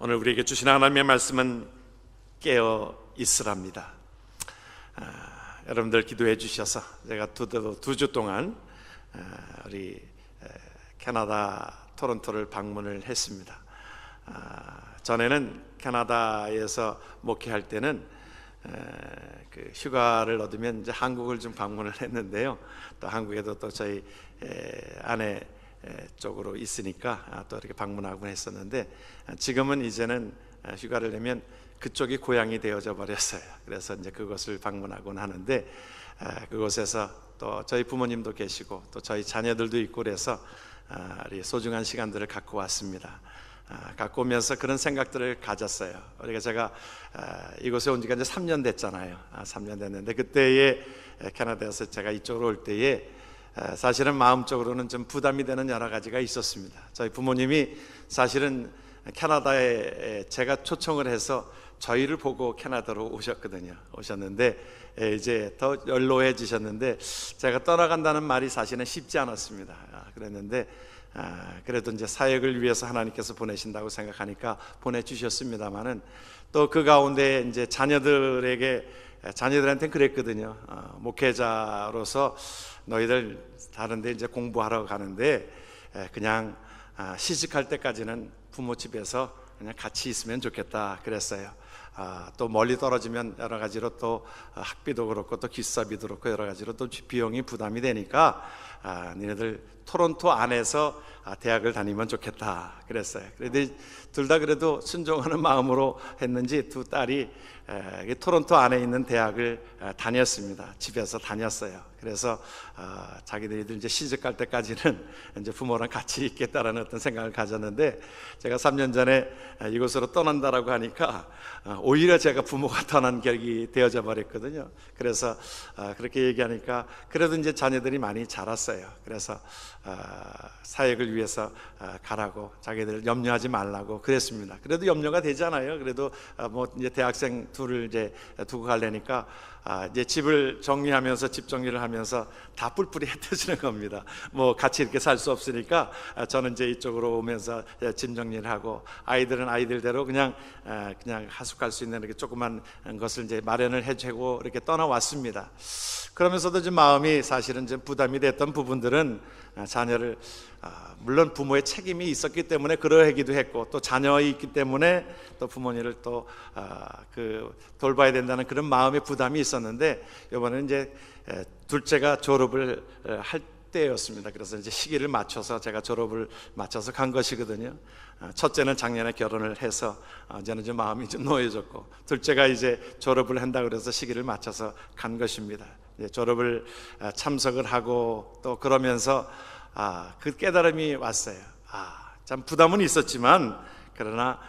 오늘 우리에게 주신 하나님의 말씀은 깨어 있으랍니다. 여러분들 기도해 주셔서 제가 두 주 동안 우리 캐나다 토론토를 방문을 했습니다. 전에는 캐나다에서 목회할 때는 그 휴가를 얻으면 이제 한국을 좀 방문을 했는데요. 또 한국에도 또 저희 아내 쪽으로 있으니까 또 이렇게 방문하곤 했었는데, 지금은 이제는 휴가를 내면 그쪽이 고향이 되어져 버렸어요. 그래서 이제 그곳을 방문하곤 하는데, 그곳에서 또 저희 부모님도 계시고 또 저희 자녀들도 있고 그래서 우리 소중한 시간들을 갖고 왔습니다. 갖고 오면서 그런 생각들을 가졌어요. 제가 이곳에 온 지가 이제 3년 됐잖아요. 3년 됐는데, 그때에 캐나다에서 제가 이쪽으로 올 때에 사실은 마음적으로는 좀 부담이 되는 여러 가지가 있었습니다. 저희 부모님이 사실은 캐나다에 제가 초청을 해서 저희를 보고 캐나다로 오셨는데 이제 더 연로해지셨는데, 제가 떠나간다는 말이 사실은 쉽지 않았습니다. 그랬는데 그래도 이제 사역을 위해서 하나님께서 보내신다고 생각하니까 보내주셨습니다만은, 또 그 가운데 이제 자녀들한테는 그랬거든요. 목회자로서 너희들 다른데 이제 공부하러 가는데 그냥 시집갈 때까지는 부모 집에서 그냥 같이 있으면 좋겠다 그랬어요. 또 멀리 떨어지면 여러 가지로 또 학비도 그렇고 또 기사비도 그렇고 여러 가지로 또 비용이 부담이 되니까 니네들 토론토 안에서 대학을 다니면 좋겠다 그랬어요. 그런데 둘 다 그래도 순종하는 마음으로 했는지 두 딸이 토론토 안에 있는 대학을 다녔습니다. 집에서 다녔어요. 그래서 자기들이 이제 시집 갈 때까지는 이제 부모랑 같이 있겠다라는 어떤 생각을 가졌는데, 제가 3년 전에 이곳으로 떠난다라고 하니까 오히려 제가 부모가 떠난 격이 되어져 버렸거든요. 그래서 그렇게 얘기하니까 그래도 이제 자녀들이 많이 자랐어요. 그래서 사역을 위해서 가라고, 자기들 염려하지 말라고 그랬습니다. 그래도 염려가 되잖아요. 그래도 뭐 이제 대학생 둘을 이제 두고 가려니까 이제 집을 정리하면서 집 정리를 하면서 다 뿔뿔이 흩어지는 겁니다. 뭐 같이 이렇게 살 수 없으니까 저는 이제 이쪽으로 오면서 짐 정리를 하고, 아이들은 아이들대로 그냥 하숙할 수 있는 이렇게 조그만 것을 이제 마련을 해주고 이렇게 떠나왔습니다. 그러면서도 좀 마음이 사실은 좀 부담이 됐던 부분들은, 자녀를 물론 부모의 책임이 있었기 때문에 그러하기도 했고, 또 자녀이 있기 때문에 또 부모님을 또 돌봐야 된다는 그런 마음의 부담이 있었는데, 이번에는 이제 둘째가 졸업을 할 때였습니다. 그래서 이제 시기를 맞춰서 제가 졸업을 맞춰서 간 것이거든요. 첫째는 작년에 결혼을 해서 저는 좀 마음이 좀 놓여졌고, 둘째가 이제 졸업을 한다 그래서 시기를 맞춰서 간 것입니다. 졸업을 참석을 하고 또 그러면서 그 깨달음이 왔어요. 참 부담은 있었지만, 그러나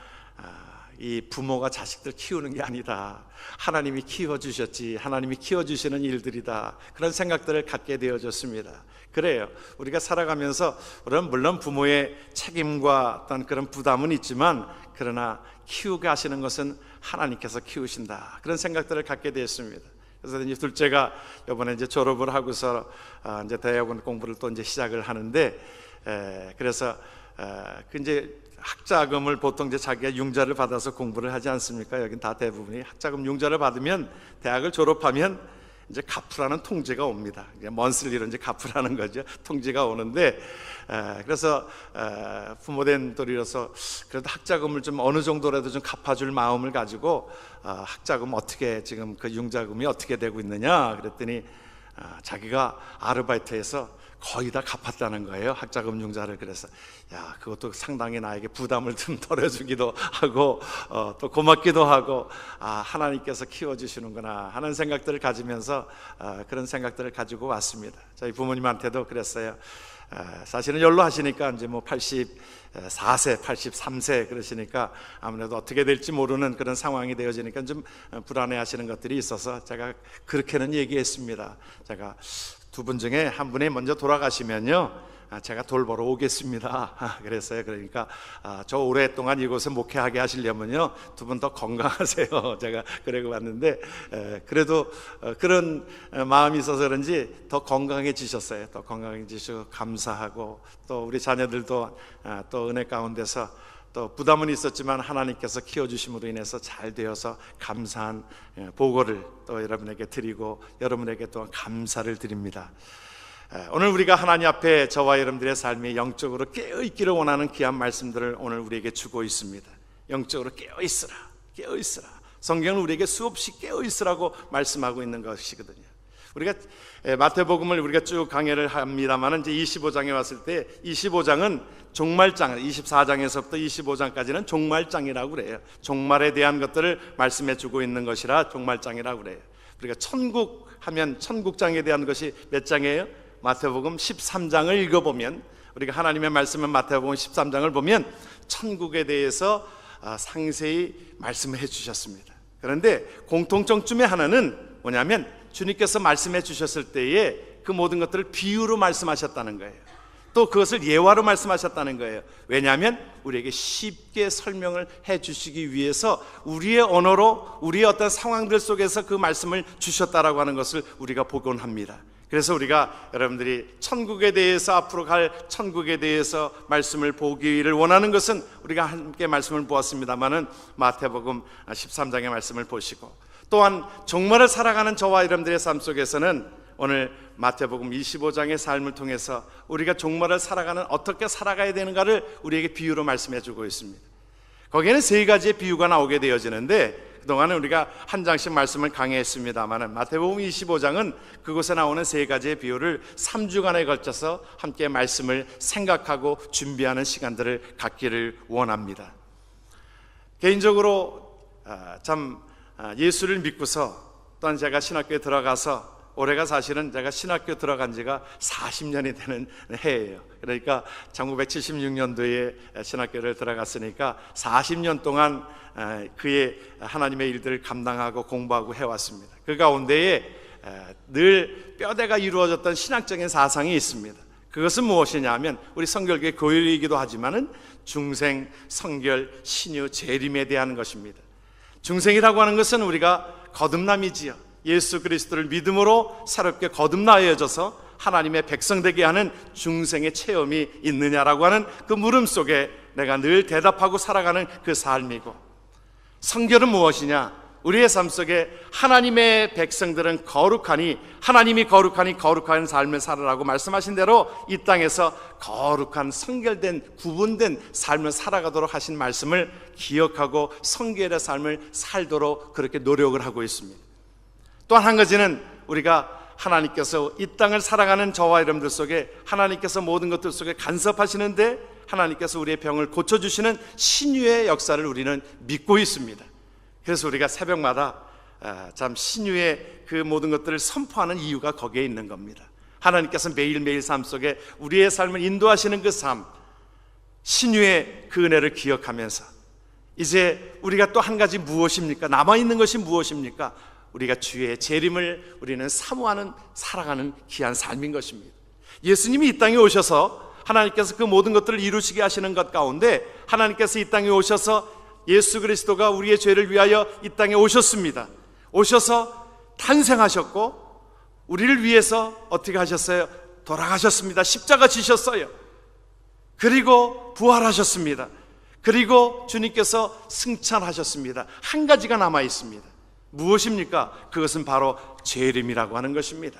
이 부모가 자식들 키우는 게 아니다, 하나님이 키워주셨지, 하나님이 키워주시는 일들이다, 그런 생각들을 갖게 되어졌습니다. 그래요. 우리가 살아가면서 물론 부모의 책임과 어떤 그런 부담은 있지만, 그러나 키우게 하시는 것은 하나님께서 키우신다, 그런 생각들을 갖게 되었습니다. 그래서 이제 둘째가 이번에 이제 졸업을 하고서 이제 대학원 공부를 또 이제 시작을 하는데, 그래서 이제 학자금을 보통 이제 자기가 융자를 받아서 공부를 하지 않습니까? 여긴 다 대부분이 학자금 융자를 받으면 대학을 졸업하면 이제 갚으라는 통지가 옵니다. 먼슬리로 이제 갚으라는 거죠. 통지가 오는데, 그래서 부모된 도리로서 그래도 학자금을 좀 어느 정도라도 좀 갚아줄 마음을 가지고 학자금 어떻게, 지금 그 융자금이 어떻게 되고 있느냐 그랬더니 자기가 아르바이트해서 거의 다 갚았다는 거예요, 학자금 융자를. 그래서 그것도 상당히 나에게 부담을 좀 덜어주기도 하고 또 고맙기도 하고, 하나님께서 키워주시는구나 하는 생각들을 가지면서 그런 생각들을 가지고 왔습니다. 저희 부모님한테도 그랬어요. 사실은 연로하시니까 이제 뭐 84세, 83세 그러시니까 아무래도 어떻게 될지 모르는 그런 상황이 되어지니까 좀 불안해하시는 것들이 있어서 제가 그렇게는 얘기했습니다. 제가 두 분 중에 한 분이 먼저 돌아가시면요, 제가 돌보러 오겠습니다 그랬어요. 그러니까 저 오랫동안 이곳에 목회하게 하시려면요, 두 분 더 건강하세요 제가 그러고 왔는데, 그래도 그런 마음이 있어서 그런지 더 건강해지셨어요. 더 건강해지시고 감사하고, 또 우리 자녀들도 또 은혜 가운데서 또 부담은 있었지만 하나님께서 키워주심으로 인해서 잘 되어서 감사한 보고를 또 여러분에게 드리고 여러분에게 또한 감사를 드립니다. 오늘 우리가 하나님 앞에 저와 여러분들의 삶이 영적으로 깨어있기를 원하는 귀한 말씀들을 오늘 우리에게 주고 있습니다. 영적으로 깨어있으라, 깨어있으라. 성경은 우리에게 수없이 깨어있으라고 말씀하고 있는 것이거든요. 우리가 마태복음을 우리가 쭉 강해를 합니다만 이제 25장에 왔을 때 25장은 종말장, 24장에서부터 25장까지는 종말장이라고 그래요. 종말에 대한 것들을 말씀해 주고 있는 것이라 종말장이라고 그래요. 우리가 천국 하면 천국장에 대한 것이 몇 장이에요? 마태복음 13장을 읽어보면, 우리가 하나님의 말씀은 마태복음 13장을 보면 천국에 대해서 상세히 말씀해 주셨습니다. 그런데 공통점 중에 하나는 뭐냐면 주님께서 말씀해 주셨을 때에 그 모든 것들을 비유로 말씀하셨다는 거예요. 또 그것을 예화로 말씀하셨다는 거예요. 왜냐하면 우리에게 쉽게 설명을 해 주시기 위해서 우리의 언어로 우리의 어떤 상황들 속에서 그 말씀을 주셨다라고 하는 것을 우리가 보곤 합니다. 그래서 우리가 여러분들이 천국에 대해서, 앞으로 갈 천국에 대해서 말씀을 보기를 원하는 것은 우리가 함께 말씀을 보았습니다마는 마태복음 13장의 말씀을 보시고, 또한 종말을 살아가는 저와 여러분들의 삶 속에서는 오늘 마태복음 25장의 삶을 통해서 우리가 종말을 살아가는, 어떻게 살아가야 되는가를 우리에게 비유로 말씀해 주고 있습니다. 거기에는 세 가지의 비유가 나오게 되어지는데, 그동안은 우리가 한 장씩 말씀을 강해했습니다만 마태복음 25장은 그곳에 나오는 세 가지의 비유를 3주간에 걸쳐서 함께 말씀을 생각하고 준비하는 시간들을 갖기를 원합니다. 개인적으로 예수를 믿고서, 또한 제가 신학교에 들어가서, 올해가 사실은 제가 신학교 들어간 지가 40년이 되는 해예요. 그러니까 1976년도에 신학교를 들어갔으니까 40년 동안 그의 하나님의 일들을 감당하고 공부하고 해왔습니다. 그 가운데에 늘 뼈대가 이루어졌던 신학적인 사상이 있습니다. 그것은 무엇이냐 하면 우리 성결교의 교리이기도 하지만은 중생, 성결, 신유, 재림에 대한 것입니다. 중생이라고 하는 것은 우리가 거듭남이지요. 예수 그리스도를 믿음으로 새롭게 거듭나여져서 하나님의 백성 되게 하는 중생의 체험이 있느냐라고 하는 그 물음 속에 내가 늘 대답하고 살아가는 그 삶이고, 성결은 무엇이냐? 우리의 삶 속에 하나님의 백성들은 거룩하니, 하나님이 거룩하니 거룩한 삶을 살으라고 말씀하신 대로 이 땅에서 거룩한 성결된 구분된 삶을 살아가도록 하신 말씀을 기억하고 성결의 삶을 살도록 그렇게 노력을 하고 있습니다. 또한 한 가지는 우리가 하나님께서 이 땅을 살아가는 저와 여러분들 속에 하나님께서 모든 것들 속에 간섭하시는데 하나님께서 우리의 병을 고쳐주시는 신유의 역사를 우리는 믿고 있습니다. 그래서 우리가 새벽마다 신유의 그 모든 것들을 선포하는 이유가 거기에 있는 겁니다. 하나님께서 매일매일 삶 속에 우리의 삶을 인도하시는 그 삶, 신유의 그 은혜를 기억하면서 이제 우리가 또 한 가지 무엇입니까? 남아있는 것이 무엇입니까? 우리가 주의 재림을 우리는 사모하는, 살아가는 귀한 삶인 것입니다. 예수님이 이 땅에 오셔서 하나님께서 그 모든 것들을 이루시게 하시는 것 가운데 하나님께서 이 땅에 오셔서 예수 그리스도가 우리의 죄를 위하여 이 땅에 오셨습니다. 오셔서 탄생하셨고 우리를 위해서 어떻게 하셨어요? 돌아가셨습니다. 십자가 지셨어요. 그리고 부활하셨습니다. 그리고 주님께서 승천하셨습니다. 한 가지가 남아 있습니다. 무엇입니까? 그것은 바로 재림이라고 하는 것입니다.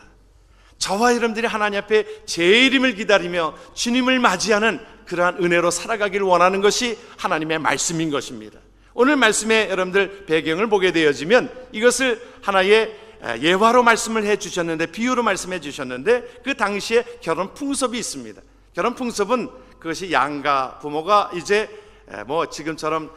저와 여러분들이 하나님 앞에 재림을 기다리며 주님을 맞이하는 그러한 은혜로 살아가기를 원하는 것이 하나님의 말씀인 것입니다. 오늘 말씀에 여러분들 배경을 보게 되어지면 이것을 하나의 예화로 말씀을 해 주셨는데, 비유로 말씀해 주셨는데, 그 당시에 결혼 풍습이 있습니다. 결혼 풍습은 그것이 양가 부모가 이제 지금처럼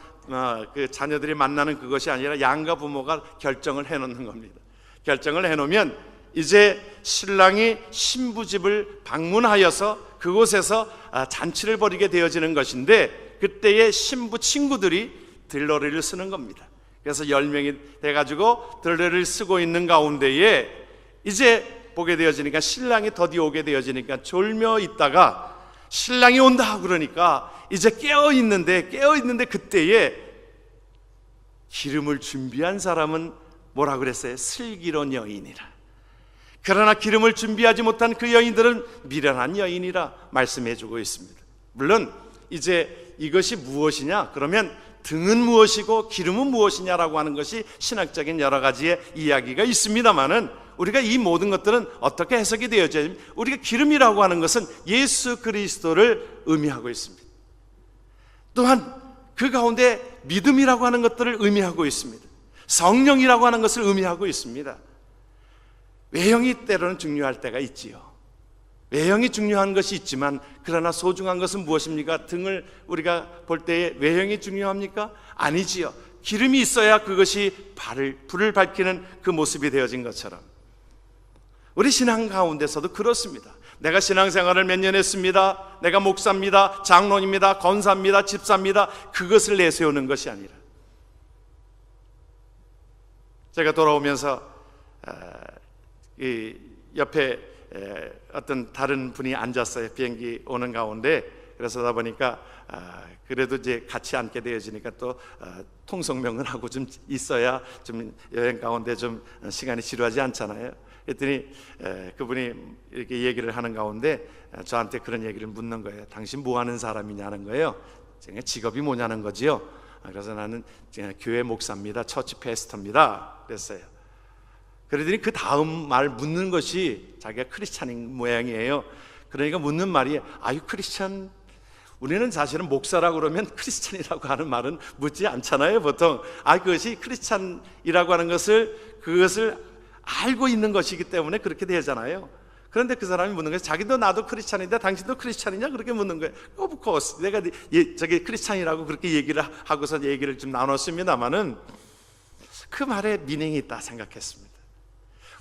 그 자녀들이 만나는 그것이 아니라 양가 부모가 결정을 해놓는 겁니다. 결정을 해놓으면 이제 신랑이 신부 집을 방문하여서 그곳에서 잔치를 벌이게 되어지는 것인데, 그때의 신부 친구들이 들러리를 쓰는 겁니다. 그래서 10명이 돼가지고 들러리를 쓰고 있는 가운데에 이제 보게 되어지니까, 신랑이 더디 오게 되어지니까 졸며 있다가 신랑이 온다 그러니까 이제 깨어있는데 그때에 기름을 준비한 사람은 뭐라 그랬어요? 슬기로운 여인이라. 그러나 기름을 준비하지 못한 그 여인들은 미련한 여인이라 말씀해 주고 있습니다. 물론 이제 이것이 무엇이냐? 그러면 등은 무엇이고 기름은 무엇이냐라고 하는 것이 신학적인 여러 가지의 이야기가 있습니다만은, 우리가 이 모든 것들은 어떻게 해석이 되어져요? 우리가 기름이라고 하는 것은 예수 그리스도를 의미하고 있습니다. 또한 그 가운데 믿음이라고 하는 것들을 의미하고 있습니다. 성령이라고 하는 것을 의미하고 있습니다. 외형이 때로는 중요할 때가 있지요. 외형이 중요한 것이 있지만, 그러나 소중한 것은 무엇입니까? 등을 우리가 볼 때에 외형이 중요합니까? 아니지요. 기름이 있어야 그것이 불을 밝히는 그 모습이 되어진 것처럼, 우리 신앙 가운데서도 그렇습니다. 내가 신앙생활을 몇 년 했습니다, 내가 목사입니다, 장로입니다, 권사입니다, 집사입니다, 그것을 내세우는 것이 아니라, 제가 돌아오면서 이 옆에 어떤 다른 분이 앉았어요. 비행기 오는 가운데. 그래서 다 보니까 그래도 이제 같이 앉게 되어지니까 또 통성명을 하고 좀 있어야 좀 여행 가운데 좀 시간이 지루하지 않잖아요. 그랬더니 그분이 이렇게 얘기를 하는 가운데 저한테 그런 얘기를 묻는 거예요. 당신 뭐 하는 사람이냐는 거예요. 제가 직업이 뭐냐는 거지요. 그래서 나는 교회 목사입니다, 처치 패스터입니다 그랬어요. 그러더니 그 다음 말 묻는 것이 자기가 크리스찬인 모양이에요. 그러니까 묻는 말이, 아유 크리스찬, 우리는 사실은 목사라고 그러면 크리스찬이라고 하는 말은 묻지 않잖아요 보통. 그것이 크리스찬이라고 하는 그것을 알고 있는 것이기 때문에 그렇게 되잖아요. 그런데 그 사람이 묻는 거예요. 자기도 나도 크리스찬인데 당신도 크리스찬이냐? 그렇게 묻는 거예요. Of course. 내가 저기 크리스찬이라고 그렇게 얘기를 하고서 얘기를 좀 나눴습니다만은, 그 말에 미닝이 있다 생각했습니다.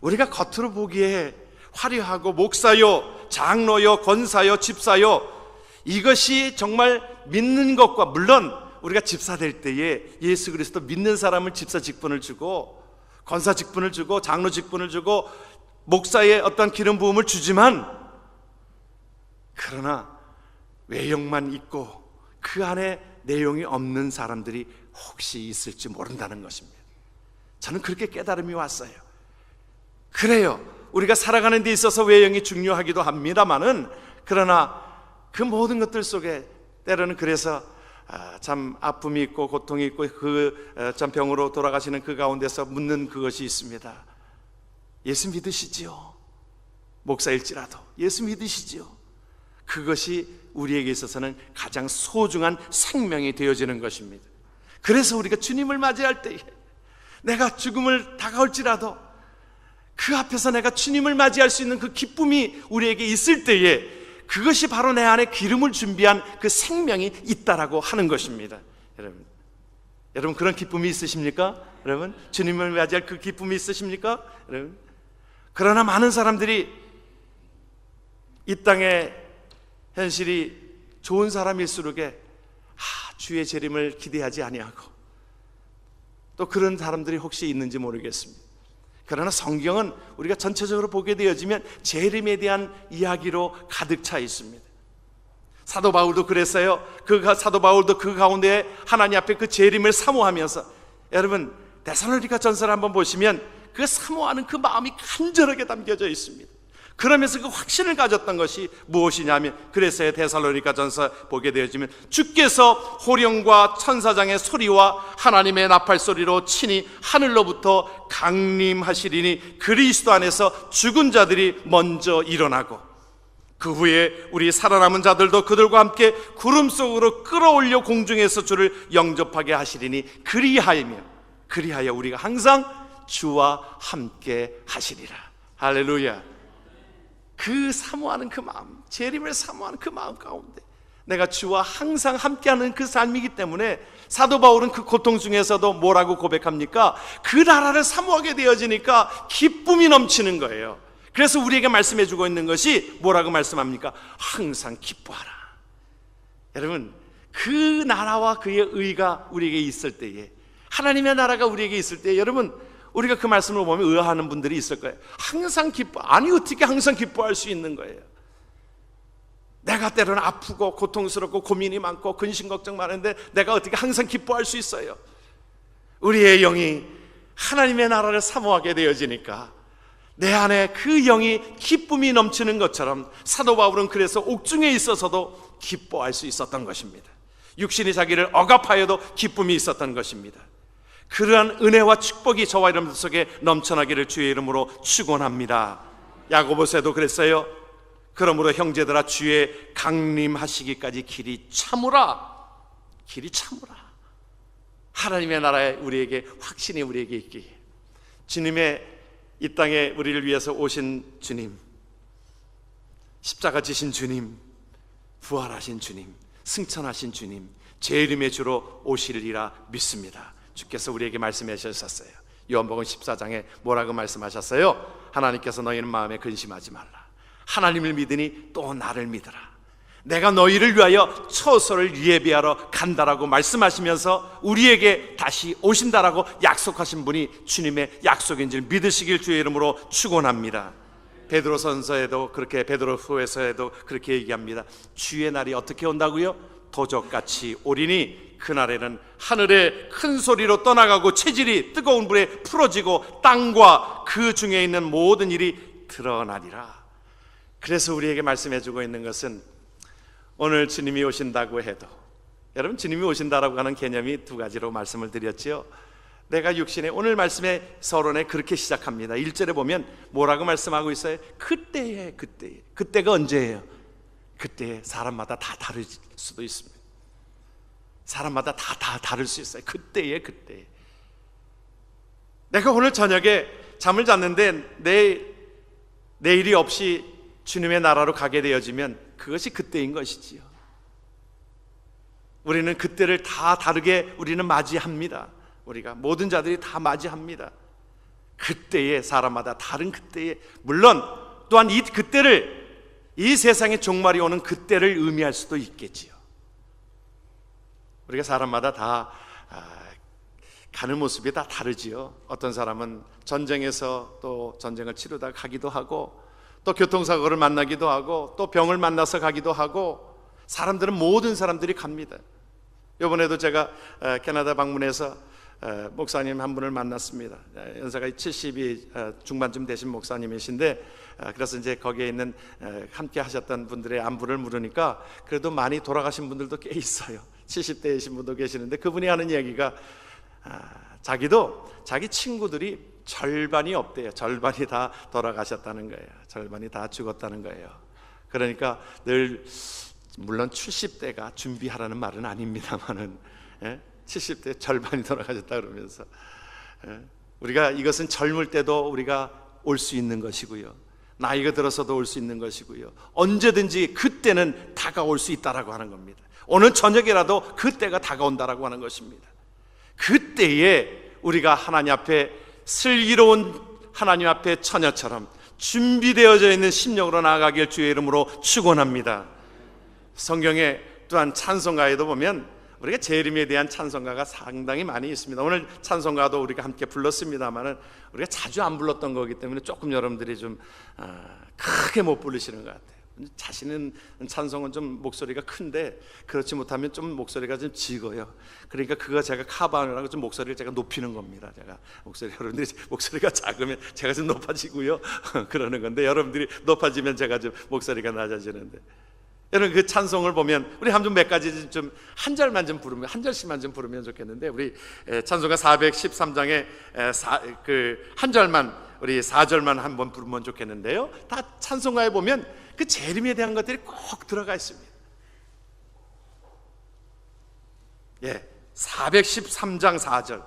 우리가 겉으로 보기에 화려하고 목사요, 장로요, 권사요, 집사요, 이것이 정말 믿는 것과, 물론 우리가 집사 될 때에 예수 그리스도 믿는 사람을 집사 직분을 주고 권사 직분을 주고 장로 직분을 주고 목사의 어떤 기름 부음을 주지만, 그러나 외형만 있고 그 안에 내용이 없는 사람들이 혹시 있을지 모른다는 것입니다. 저는 그렇게 깨달음이 왔어요. 그래요, 우리가 살아가는 데 있어서 외형이 중요하기도 합니다만은, 그러나 그 모든 것들 속에 때로는 그래서 참 아픔이 있고 고통이 있고 참 병으로 돌아가시는 그 가운데서 묻는 그것이 있습니다. 예수 믿으시지요? 목사일지라도 예수 믿으시지요? 그것이 우리에게 있어서는 가장 소중한 생명이 되어지는 것입니다. 그래서 우리가 주님을 맞이할 때에, 내가 죽음을 다가올지라도 그 앞에서 내가 주님을 맞이할 수 있는 그 기쁨이 우리에게 있을 때에, 그것이 바로 내 안에 기름을 준비한 그 생명이 있다라고 하는 것입니다. 여러분 그런 기쁨이 있으십니까? 여러분 주님을 맞이할 그 기쁨이 있으십니까? 여러분, 그러나 많은 사람들이 이 땅의 현실이 좋은 사람일수록에 주의 재림을 기대하지 아니하고, 또 그런 사람들이 혹시 있는지 모르겠습니다. 그러나 성경은 우리가 전체적으로 보게 되어지면 재림에 대한 이야기로 가득 차 있습니다. 사도 바울도 그랬어요. 사도 바울도 그 가운데 하나님 앞에 그 재림을 사모하면서, 여러분 데살로니가 전서를 한번 보시면 그 사모하는 그 마음이 간절하게 담겨져 있습니다. 그러면서 그 확신을 가졌던 것이 무엇이냐면, 그래서요 데살로니가 전서 보게 되어지면, 주께서 호령과 천사장의 소리와 하나님의 나팔 소리로 친히 하늘로부터 강림하시리니 그리스도 안에서 죽은 자들이 먼저 일어나고, 그 후에 우리 살아남은 자들도 그들과 함께 구름 속으로 끌어올려 공중에서 주를 영접하게 하시리니 그리하여 우리가 항상 주와 함께 하시리라. 할렐루야. 그 사모하는 그 마음, 재림을 사모하는 그 마음 가운데 내가 주와 항상 함께하는 그 삶이기 때문에, 사도 바울은 그 고통 중에서도 뭐라고 고백합니까? 그 나라를 사모하게 되어지니까 기쁨이 넘치는 거예요. 그래서 우리에게 말씀해 주고 있는 것이 뭐라고 말씀합니까? 항상 기뻐하라. 여러분 그 나라와 그의 의가 우리에게 있을 때에, 하나님의 나라가 우리에게 있을 때에, 여러분 우리가 그 말씀을 보면 의아하는 분들이 있을 거예요. 항상 아니 어떻게 항상 기뻐할 수 있는 거예요? 내가 때로는 아프고 고통스럽고 고민이 많고 근심 걱정 많은데 내가 어떻게 항상 기뻐할 수 있어요? 우리의 영이 하나님의 나라를 사모하게 되어지니까 내 안에 그 영이 기쁨이 넘치는 것처럼, 사도 바울은 그래서 옥중에 있어서도 기뻐할 수 있었던 것입니다. 육신이 자기를 억압하여도 기쁨이 있었던 것입니다. 그러한 은혜와 축복이 저와 여러분들 속에 넘쳐나기를 주의 이름으로 축원합니다. 야고보서에도 그랬어요. 그러므로 형제들아 주의 강림하시기까지 길이 참으라. 길이 참으라. 하나님의 나라에 우리에게 확신이 우리에게 있기에, 주님의 이 땅에 우리를 위해서 오신 주님, 십자가 지신 주님, 부활하신 주님, 승천하신 주님, 제 이름의 주로 오시리라 믿습니다. 주께서 우리에게 말씀해 주셨어요. 요한복음 14장에 뭐라고 말씀하셨어요? 하나님께서 너희는 마음에 근심하지 말라. 하나님을 믿으니 또 나를 믿으라. 내가 너희를 위하여 처소를 예비하러 간다라고 말씀하시면서 우리에게 다시 오신다라고 약속하신 분이 주님의 약속인 줄 믿으시길 주의 이름으로 축원합니다. 베드로전서에도 그렇게, 베드로후서에도 그렇게 얘기합니다. 주의 날이 어떻게 온다고요? 도적같이 오리니 그날에는 하늘에 큰 소리로 떠나가고 체질이 뜨거운 불에 풀어지고 땅과 그 중에 있는 모든 일이 드러나리라. 그래서 우리에게 말씀해주고 있는 것은, 오늘 주님이 오신다고 해도, 여러분 주님이 오신다라고 하는 개념이 두 가지로 말씀을 드렸지요. 내가 육신에, 오늘 말씀의 서론에 그렇게 시작합니다. 1절에 보면 뭐라고 말씀하고 있어요? 그때에. 그때가 언제예요? 그때에 사람마다 다 다를 수도 있습니다. 사람마다 다 다를 수 있어요. 그때에. 내가 오늘 저녁에 잠을 잤는데 내일이 없이 주님의 나라로 가게 되어지면 그것이 그때인 것이지요. 우리는 그때를 다 다르게 우리는 맞이합니다. 우리가 모든 자들이 다 맞이합니다. 그때에, 사람마다 다른 그때에, 물론 또한 이 그때를, 이 세상의 종말이 오는 그때를 의미할 수도 있겠지요. 우리가 사람마다 다 가는 모습이 다 다르지요. 어떤 사람은 전쟁에서 또 전쟁을 치르다 가기도 하고, 또 교통사고를 만나기도 하고, 또 병을 만나서 가기도 하고, 사람들은, 모든 사람들이 갑니다. 이번에도 제가 캐나다 방문해서 목사님 한 분을 만났습니다. 연세가 70이 중반쯤 되신 목사님이신데, 그래서 이제 거기에 있는 함께 하셨던 분들의 안부를 물으니까 그래도 많이 돌아가신 분들도 꽤 있어요. 70대이신 분도 계시는데, 그분이 하는 이야기가 자기도 자기 친구들이 절반이 없대요. 절반이 다 돌아가셨다는 거예요. 절반이 다 죽었다는 거예요. 그러니까 늘, 물론 70대가 준비하라는 말은 아닙니다만은 70대 절반이 돌아가셨다 그러면서, 우리가 이것은 젊을 때도 우리가 올 수 있는 것이고요, 나이가 들어서도 올 수 있는 것이고요, 언제든지 그때는 다가올 수 있다라고 하는 겁니다. 오늘 저녁이라도 그때가 다가온다라고 하는 것입니다. 그때에 우리가 하나님 앞에, 슬기로운 하나님 앞에 처녀처럼 준비되어져 있는 심령으로 나아가길 주의 이름으로 축원합니다. 성경에 또한 찬송가에도 보면 우리가 재림에 대한 찬송가가 상당히 많이 있습니다. 오늘 찬송가도 우리가 함께 불렀습니다만은 우리가 자주 안 불렀던 거기 때문에 조금 여러분들이 좀 크게 못 부르시는 것 같아요. 자신은 찬송은 좀 목소리가 큰데, 그렇지 못하면 좀 목소리가 좀 지고요. 그러니까 그거 제가 커버하느라고 좀 목소리를 제가 높이는 겁니다. 제가 여러분들이 목소리가 작으면 제가 좀 높아지고요 그러는 건데, 여러분들이 높아지면 제가 좀 목소리가 낮아지는데, 여러분 그 찬송을 보면 우리 한 몇 가지 좀 한 절만 좀 부르면, 한 절씩만 좀 부르면 좋겠는데, 우리 찬송가 413장에 한 절만, 우리 4절만 한번 부르면 좋겠는데요. 다 찬송가에 보면 그 재림에 대한 것들이 꼭 들어가 있습니다. 413장 4절.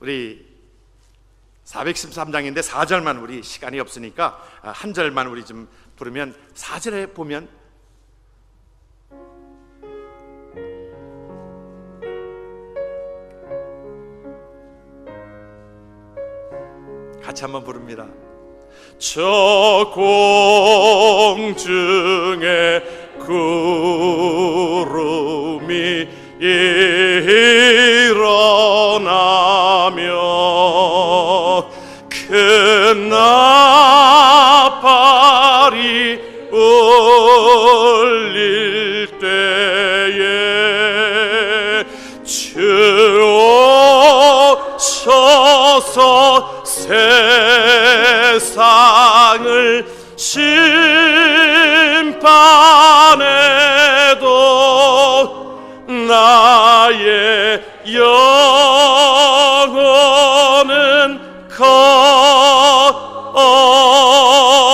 우리 413장인데 4절만, 우리 시간이 없으니까 한 절만 우리 좀 부르면, 4절에 보면 같이 한번 부릅니다. 저 공중에 구름이 일어나며 큰 나팔이 울릴 때에 주 오셔서 세상을 심판해 나의 영혼은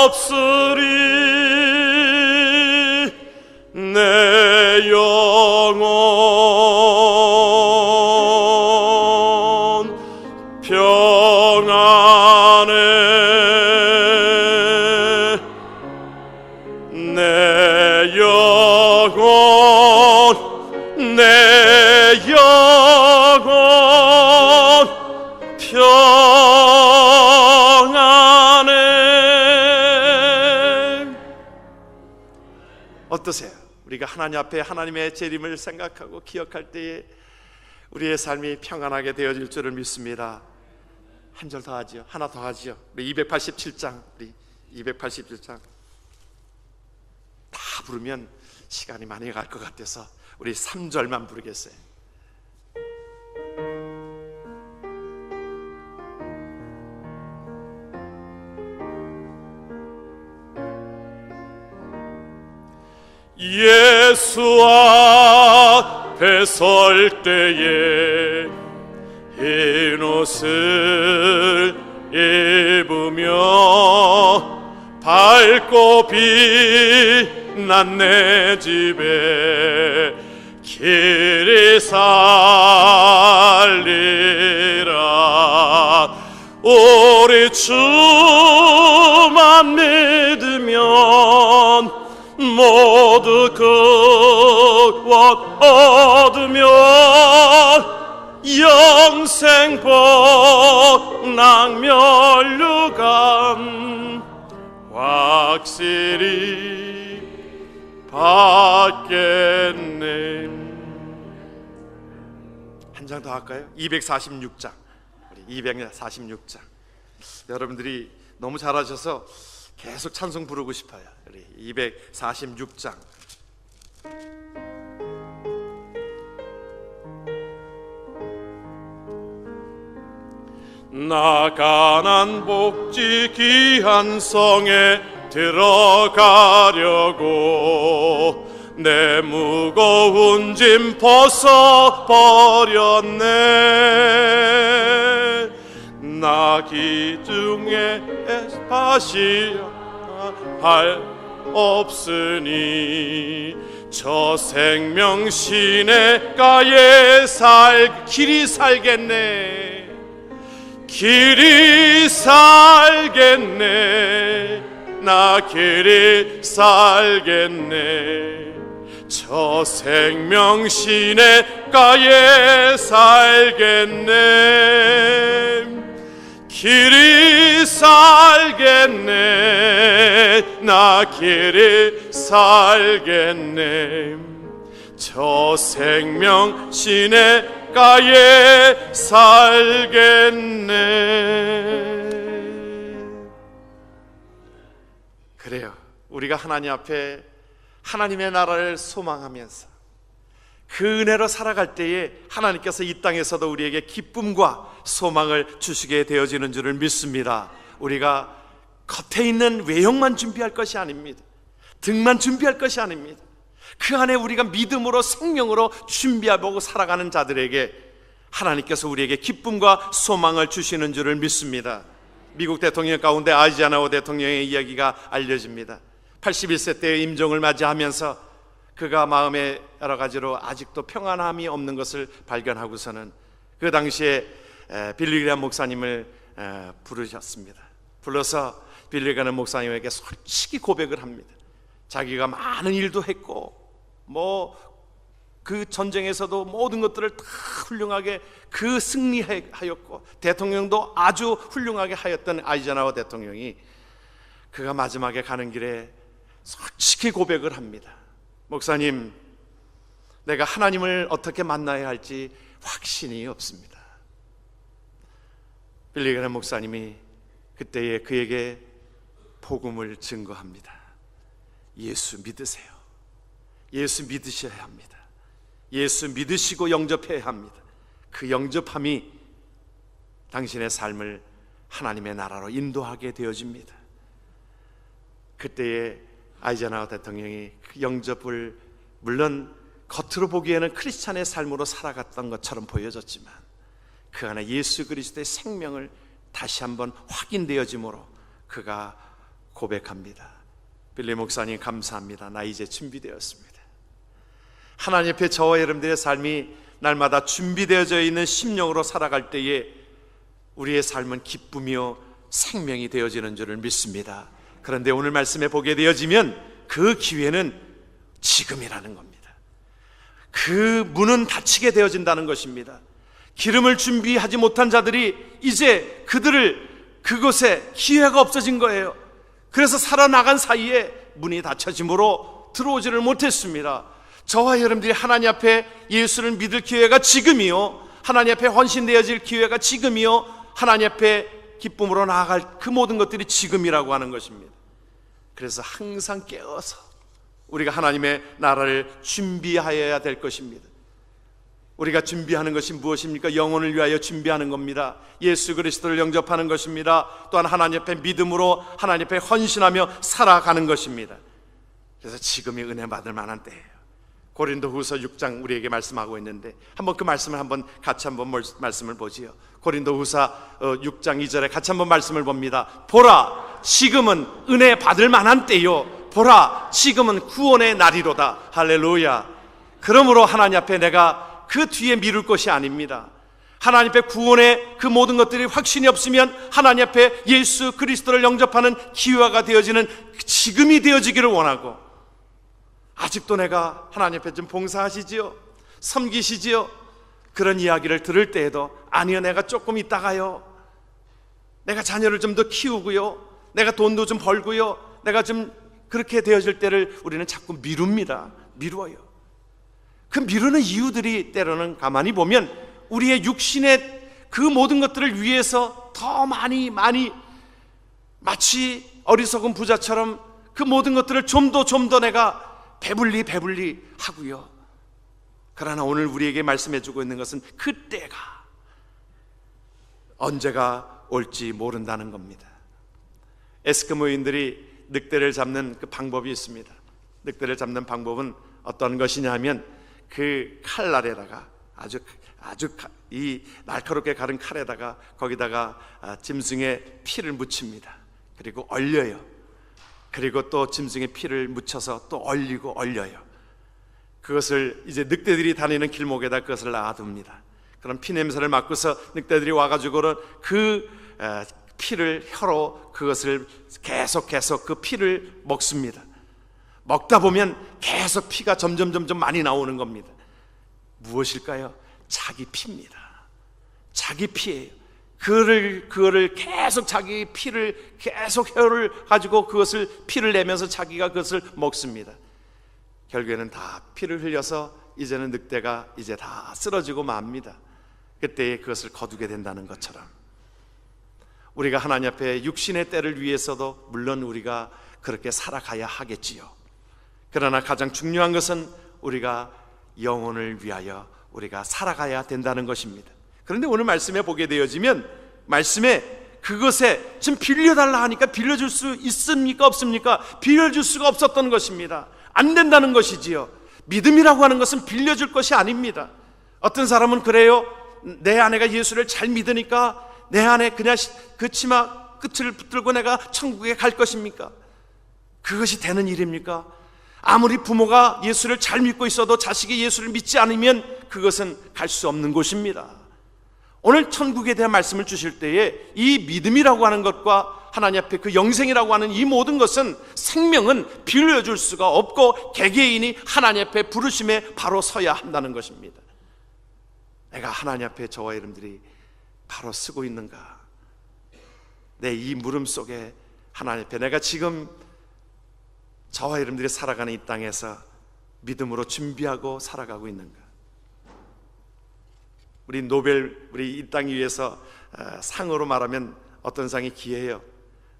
없으리. 내 영혼 평안해. 내 영혼 평안해. 어떠세요? 우리가 하나님 앞에 하나님의 재림을 생각하고 기억할 때에 우리의 삶이 평안하게 되어질 줄을 믿습니다. 한 절 더 하지요. 하나 더 하지요. 우리 287장, 우리 287장 다 부르면 시간이 많이 갈 것 같아서 우리 3절만 부르겠어요. 예수 앞에 설 때에 흰 옷을 입으며 밝고 빛난 내 집에 길이 살리라. 우리 주만 믿으면 모두 구원 얻으면 영생 복락 면류관 확실히 받겠네. 한 장 더 할까요? 246장, 우리 246장. 여러분들이 너무 잘하셔서 계속 찬송 부르고 싶어요. 우리 246장. 나 가난 복지 귀한 성에 들어가려고 내 무거운 짐 벗어버렸네. 나 기중에 파시할 없으니 저 생명 시내가에 길이 살겠네. 길이 살겠네. 나 길이 살겠네. 저 생명 시내가에 살겠네. 길이 살겠네. 나 길이 살겠네. 저 생명 시내가에 살겠네. 그래요. 우리가 하나님 앞에 하나님의 나라를 소망하면서 그 은혜로 살아갈 때에 하나님께서 이 땅에서도 우리에게 기쁨과 소망을 주시게 되어지는 줄을 믿습니다. 우리가 겉에 있는 외형만 준비할 것이 아닙니다. 등만 준비할 것이 아닙니다. 그 안에 우리가 믿음으로 생명으로 준비하고 살아가는 자들에게 하나님께서 우리에게 기쁨과 소망을 주시는 줄을 믿습니다. 미국 대통령 가운데 아이젠하워 대통령의 이야기가 알려집니다. 81세 때의 임종을 맞이하면서 그가 마음에 여러 가지로 아직도 평안함이 없는 것을 발견하고서는 그 당시에 빌리 그레이엄 목사님을 부르셨습니다. 불러서 빌리 그레이엄 목사님에게 솔직히 고백을 합니다. 자기가 많은 일도 했고 그 전쟁에서도 모든 것들을 다 훌륭하게 그 승리하였고 대통령도 아주 훌륭하게 하였던 아이젠하워 대통령이 그가 마지막에 가는 길에 솔직히 고백을 합니다. 목사님, 내가 하나님을 어떻게 만나야 할지 확신이 없습니다. 빌리 그레이엄 목사님이 그때에 그에게 복음을 증거합니다. 예수 믿으세요. 예수 믿으셔야 합니다. 예수 믿으시고 영접해야 합니다. 그 영접함이 당신의 삶을 하나님의 나라로 인도하게 되어집니다. 그때에 아이젠하워 대통령이 그 영접을 물론 겉으로 보기에는 크리스찬의 삶으로 살아갔던 것처럼 보여졌지만 그 안에 예수 그리스도의 생명을 다시 한번 확인되어짐으로 그가 고백합니다. 빌리 목사님 감사합니다. 나 이제 준비되었습니다. 하나님 앞에 저와 여러분들의 삶이 날마다 준비되어져 있는 심령으로 살아갈 때에 우리의 삶은 기쁨이요 생명이 되어지는 줄을 믿습니다. 그런데 오늘 말씀에 보게 되어지면 그 기회는 지금이라는 겁니다. 그 문은 닫히게 되어진다는 것입니다. 기름을 준비하지 못한 자들이 이제 그곳에 기회가 없어진 거예요. 그래서 살아나간 사이에 문이 닫혀짐으로 들어오지를 못했습니다. 저와 여러분들이 하나님 앞에 예수를 믿을 기회가 지금이요, 하나님 앞에 헌신되어질 기회가 지금이요, 하나님 앞에 기쁨으로 나아갈 그 모든 것들이 지금이라고 하는 것입니다. 그래서 항상 깨어서 우리가 하나님의 나라를 준비하여야 될 것입니다. 우리가 준비하는 것이 무엇입니까? 영혼을 위하여 준비하는 겁니다. 예수 그리스도를 영접하는 것입니다. 또한 하나님 앞에 믿음으로 하나님 앞에 헌신하며 살아가는 것입니다. 그래서 지금이 은혜 받을 만한 때예요. 고린도후서 6장 우리에게 말씀하고 있는데 한번 그 말씀을 같이 한번 말씀을 보지요. 고린도후서 6장 2절에 같이 한번 말씀을 봅니다. 보라, 지금은 은혜 받을 만한 때요, 보라, 지금은 구원의 날이로다. 할렐루야. 그러므로 하나님 앞에 내가 그 뒤에 미룰 것이 아닙니다. 하나님 앞에 구원의 그 모든 것들이 확신이 없으면 하나님 앞에 예수 그리스도를 영접하는 기회가 되어지는 지금이 되어지기를 원하고, 아직도 내가 하나님 앞에 좀 봉사하시지요, 섬기시지요, 그런 이야기를 들을 때에도 아니요, 내가 조금 있다가요, 내가 자녀를 좀 더 키우고요, 내가 돈도 좀 벌고요, 내가 좀 그렇게 되어질 때를 우리는 자꾸 미뤄요. 그 미루는 이유들이 때로는 가만히 보면 우리의 육신의 그 모든 것들을 위해서 더 많이 마치 어리석은 부자처럼 그 모든 것들을 좀 더 내가 배불리 하고요. 그러나 오늘 우리에게 말씀해주고 있는 것은 그때가 언제가 올지 모른다는 겁니다. 에스키모인들이 늑대를 잡는 그 방법이 있습니다. 늑대를 잡는 방법은 어떤 것이냐 하면 그 칼날에다가 아주 이 날카롭게 가른 칼에다가 거기다가 짐승의 피를 묻힙니다. 그리고 얼려요. 그리고 또 짐승의 피를 묻혀서 또 얼려요. 그것을 이제 늑대들이 다니는 길목에다 그것을 놔둡니다. 그럼 피 냄새를 맡고서 늑대들이 와가지고는 그 피를 혀로 그것을 계속 그 피를 먹습니다. 먹다 보면 계속 피가 점점 많이 나오는 겁니다. 무엇일까요? 자기 피입니다. 자기 피예요. 그거를 계속 자기 피를 계속 혀를 가지고 그것을 피를 내면서 자기가 그것을 먹습니다. 결국에는 다 피를 흘려서 이제는 늑대가 이제 다 쓰러지고 맙니다. 그때에 그것을 거두게 된다는 것처럼 우리가 하나님 앞에 육신의 때를 위해서도 물론 우리가 그렇게 살아가야 하겠지요. 그러나 가장 중요한 것은 우리가 영혼을 위하여 우리가 살아가야 된다는 것입니다. 그런데 오늘 말씀에 보게 되어지면 말씀에 그것에 지금 빌려달라 하니까 빌려줄 수 있습니까? 없습니까? 빌려줄 수가 없었던 것입니다. 안 된다는 것이지요. 믿음이라고 하는 것은 빌려줄 것이 아닙니다. 어떤 사람은 그래요. 내 아내가 예수를 잘 믿으니까 내 안에 그냥 그 치마 끝을 붙들고 내가 천국에 갈 것입니까? 그것이 되는 일입니까? 아무리 부모가 예수를 잘 믿고 있어도 자식이 예수를 믿지 않으면 그것은 갈 수 없는 곳입니다. 오늘 천국에 대한 말씀을 주실 때에 이 믿음이라고 하는 것과 하나님 앞에 그 영생이라고 하는 이 모든 것은 생명은 빌려줄 수가 없고 개개인이 하나님 앞에 부르심에 바로 서야 한다는 것입니다. 내가 하나님 앞에 저와 여러분들이 바로 쓰고 있는가? 내 이 물음 속에 하나님 앞에 내가 지금 저와 여러분들이 살아가는 이 땅에서 믿음으로 준비하고 살아가고 있는가? 우리 이 땅 위에서 상으로 말하면 어떤 상이 귀해요?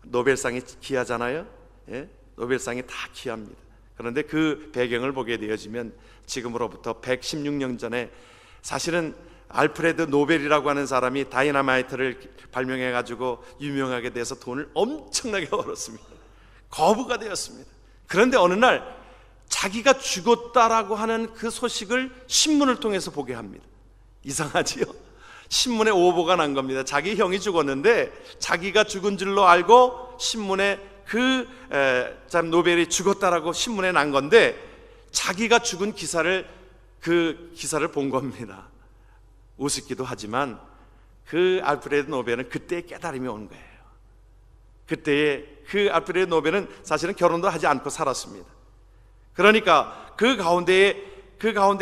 노벨상이 귀하잖아요. 예? 노벨상이 다 귀합니다. 그런데 그 배경을 보게 되어지면 지금으로부터 116년 전에 사실은 알프레드 노벨이라고 하는 사람이 다이너마이트를 발명해 가지고 유명하게 돼서 돈을 엄청나게 벌었습니다. 거부가 되었습니다. 그런데 어느 날 자기가 죽었다라고 하는 그 소식을 신문을 통해서 보게 합니다. 이상하지요? 신문에 오보가 난 겁니다. 자기 형이 죽었는데 자기가 죽은 줄로 알고 신문에 노벨이 죽었다라고 신문에 난 건데, 자기가 죽은 그 기사를 본 겁니다. 우습기도 하지만 그 알프레드 노벨은 그때의 깨달음이 온 거예요. 그때의 그 알프레드 노벨은 사실은 결혼도 하지 않고 살았습니다. 그러니까 그 가운데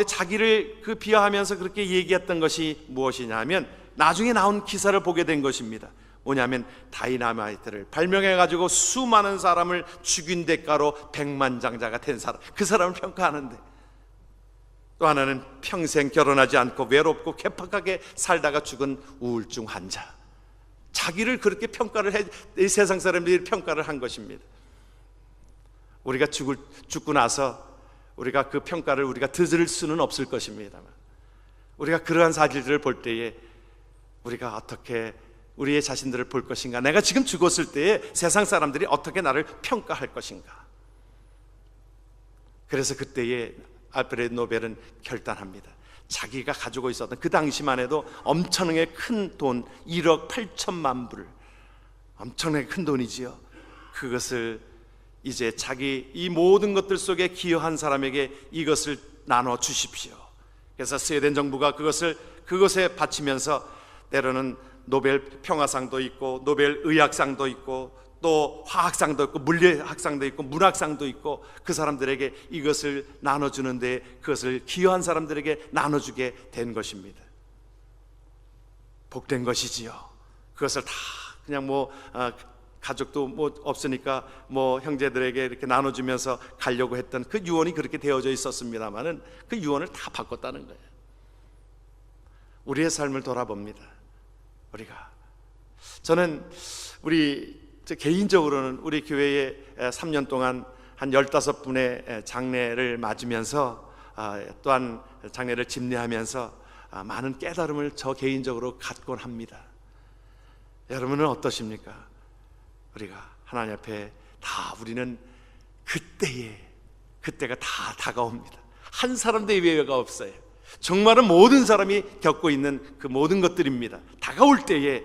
자기를 비하하면서 그렇게 얘기했던 것이 무엇이냐 하면, 나중에 나온 기사를 보게 된 것입니다. 뭐냐면 다이나마이트를 발명해 가지고 수많은 사람을 죽인 대가로 백만장자가 된 사람, 그 사람을 평가하는데, 또 하나는 평생 결혼하지 않고 외롭고 괴팍하게 살다가 죽은 우울증 환자, 자기를 그렇게 이 세상 사람들이 평가를 한 것입니다. 우리가 죽고 나서 우리가 그 평가를 우리가 들을 수는 없을 것입니다만, 우리가 그러한 사실들을 볼 때에 우리가 어떻게 우리의 자신들을 볼 것인가, 내가 지금 죽었을 때에 세상 사람들이 어떻게 나를 평가할 것인가. 그래서 그때에 알프레드 노벨은 결단합니다. 자기가 가지고 있었던, 그 당시만 해도 엄청나게 큰 돈 1억 8천만 불, 엄청나게 큰 돈이지요. 그것을 이제 자기 이 모든 것들 속에 기여한 사람에게 이것을 나눠 주십시오. 그래서 스웨덴 정부가 그것에 바치면서 때로는 노벨 평화상도 있고 노벨 의학상도 있고 또 화학상도 있고 물리학상도 있고 문학상도 있고, 그 사람들에게 이것을 나눠주는데 그것을 기여한 사람들에게 나눠주게 된 것입니다. 복된 것이지요. 그것을 다 그냥 가족도 없으니까 형제들에게 이렇게 나눠주면서 가려고 했던 그 유언이 그렇게 되어져 있었습니다만은 그 유언을 다 바꿨다는 거예요. 우리의 삶을 돌아봅니다. 저는 개인적으로는 우리 교회에 3년 동안 한 15분의 장례를 맞으면서, 또한 장례를 집례하면서 많은 깨달음을 저 개인적으로 갖곤 합니다. 여러분은 어떠십니까? 우리가 하나님 앞에 우리는 그때가 다 다가옵니다. 한 사람도 예외가 없어요. 정말은 모든 사람이 겪고 있는 그 모든 것들입니다. 다가올 때에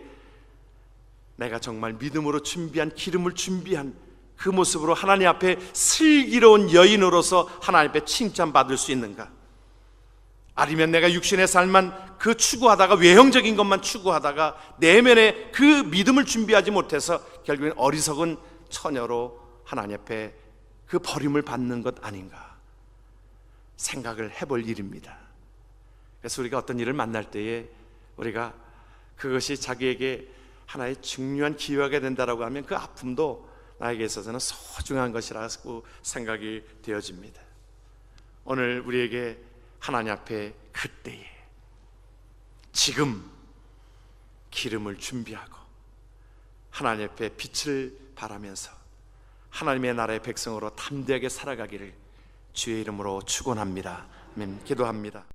내가 정말 믿음으로 준비한, 기름을 준비한 그 모습으로 하나님 앞에 슬기로운 여인으로서 하나님 앞에 칭찬받을 수 있는가? 아니면 내가 육신의 삶만 추구하다가, 외형적인 것만 추구하다가 내면의 그 믿음을 준비하지 못해서 결국엔 어리석은 처녀로 하나님 앞에 그 버림을 받는 것 아닌가 생각을 해볼 일입니다. 그래서 우리가 어떤 일을 만날 때에 우리가 그것이 자기에게 하나의 중요한 기회가 된다라고 하면 그 아픔도 나에게 있어서는 소중한 것이라고 생각이 되어집니다. 오늘 우리에게 하나님 앞에 그때에 지금 기름을 준비하고 하나님 앞에 빛을 발하면서 하나님의 나라의 백성으로 담대하게 살아가기를 주의 이름으로 축원합니다. 아멘. 기도합니다.